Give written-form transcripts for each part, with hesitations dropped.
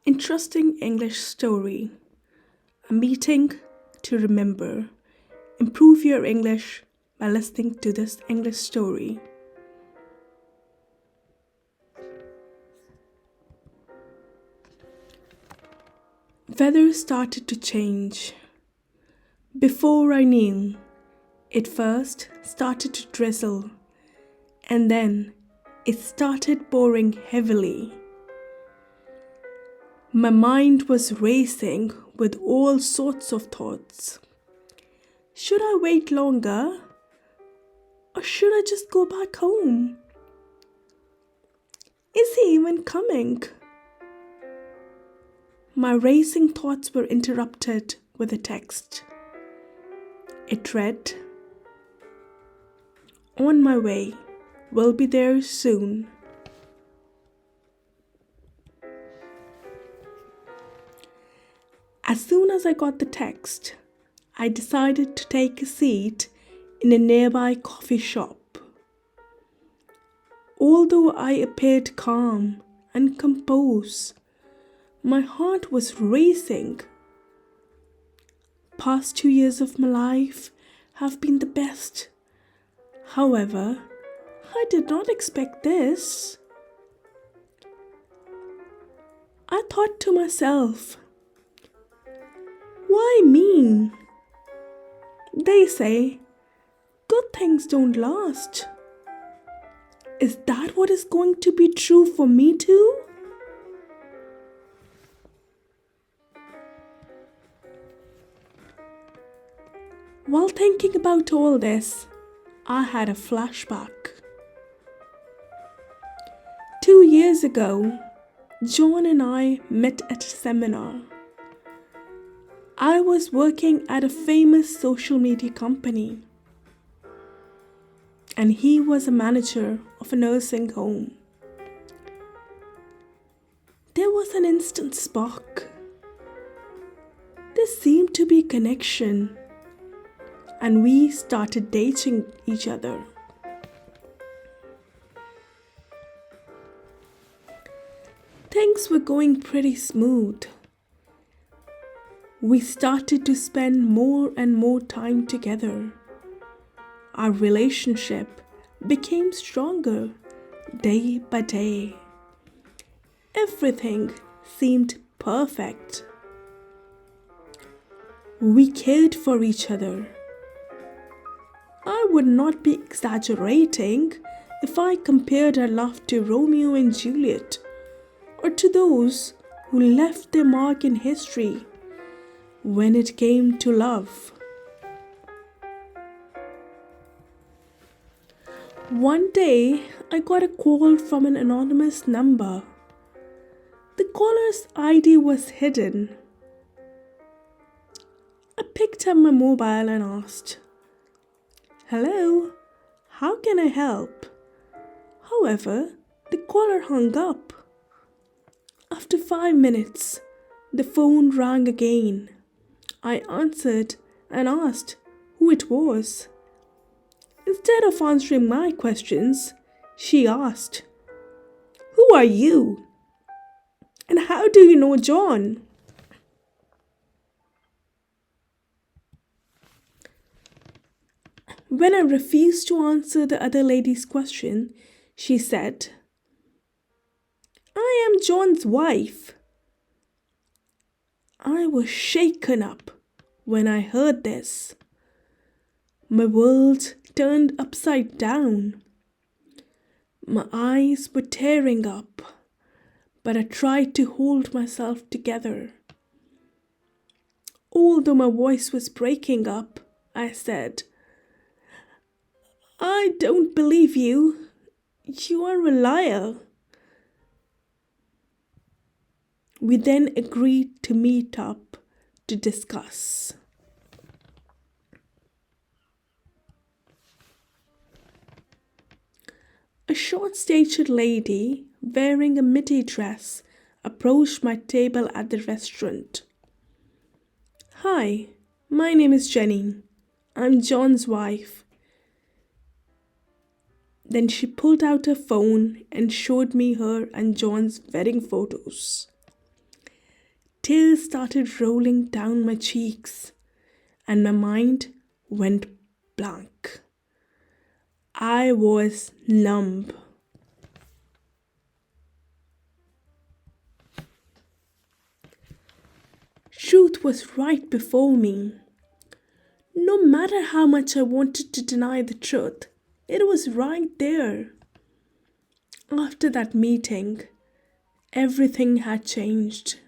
Interesting English story. A meeting to remember. Improve your English by listening to this English story. Weather started to change. Before I knew, it first started to drizzle, and then it started pouring heavily. My mind was racing with all sorts of thoughts. Should I wait longer? Or should I just go back home? Is he even coming? My racing thoughts were interrupted with a text. It read, "On my way, will be there soon." As soon as I got the text, I decided to take a seat in a nearby coffee shop. Although I appeared calm and composed, my heart was racing. Past 2 years of my life have been the best. However, I did not expect this. I thought to myself, why me? They say, good things don't last. Is that what is going to be true for me too? While thinking about all this, I had a flashback. 2 years ago, John and I met at a seminar. I was working at a famous social media company, and he was a manager of a nursing home. There was an instant spark. There seemed to be a connection, and we started dating each other. Things were going pretty smooth. We started to spend more and more time together. Our relationship became stronger day by day. Everything seemed perfect. We cared for each other. I would not be exaggerating if I compared our love to Romeo and Juliet, or to those who left their mark in history when it came to love. One day, I got a call from an anonymous number. The caller's ID was hidden. I picked up my mobile and asked, "Hello, how can I help?" However, the caller hung up. After 5 minutes, the phone rang again. I answered and asked who it was. Instead of answering my questions, she asked, "Who are you? And how do you know John?" When I refused to answer the other lady's question, she said, "I am John's wife." I was shaken up when I heard this. My world turned upside down. My eyes were tearing up, but I tried to hold myself together. Although my voice was breaking up, I said, "I don't believe you. You are a liar." We then agreed to meet up to discuss. A short-statured lady wearing a midi dress approached my table at the restaurant. "Hi, my name is Jenny. I'm John's wife." Then she pulled out her phone and showed me her and John's wedding photos. Tears started rolling down my cheeks, and my mind went blank. I was numb. Truth was right before me. No matter how much I wanted to deny the truth, it was right there. After that meeting, everything had changed.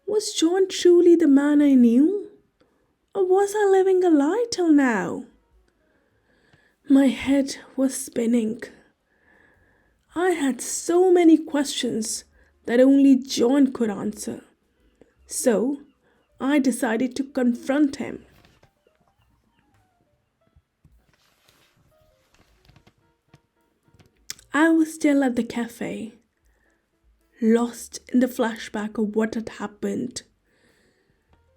Was John truly the man I knew? Or was I living a lie till now? My head was spinning. I had so many questions that only John could answer. So I decided to confront him. I was still at the cafe, lost in the flashback of what had happened,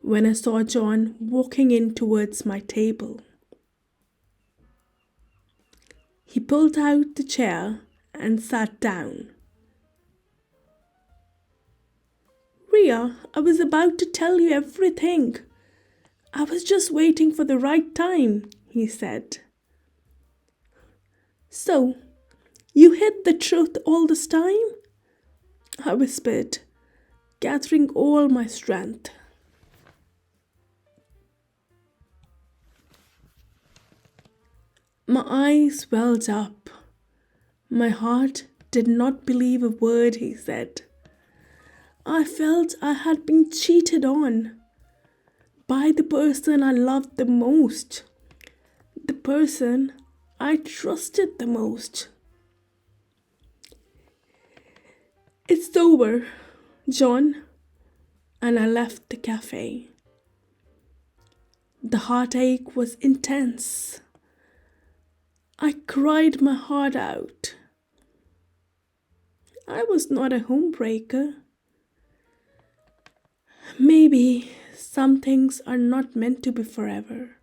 when I saw John walking in towards my table. He pulled out the chair and sat down. Ria, I was about to tell you everything. I was just waiting for the right time, he said. So, you hid the truth all this time? I whispered, gathering all my strength. My eyes welled up. My heart did not believe a word he said. I felt I had been cheated on by the person I loved the most, the person I trusted the most. It's over, John, and I left the cafe. The heartache was intense. I cried my heart out. I was not a homebreaker. Maybe some things are not meant to be forever,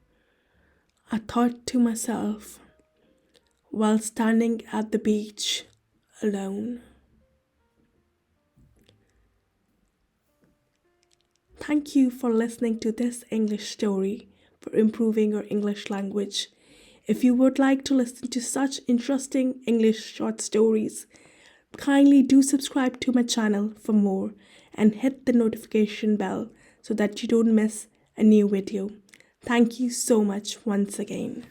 I thought to myself while standing at the beach alone. Thank you for listening to this English story for improving your English language. If you would like to listen to such interesting English short stories, kindly do subscribe to my channel for more and hit the notification bell so that you don't miss a new video. Thank you so much once again.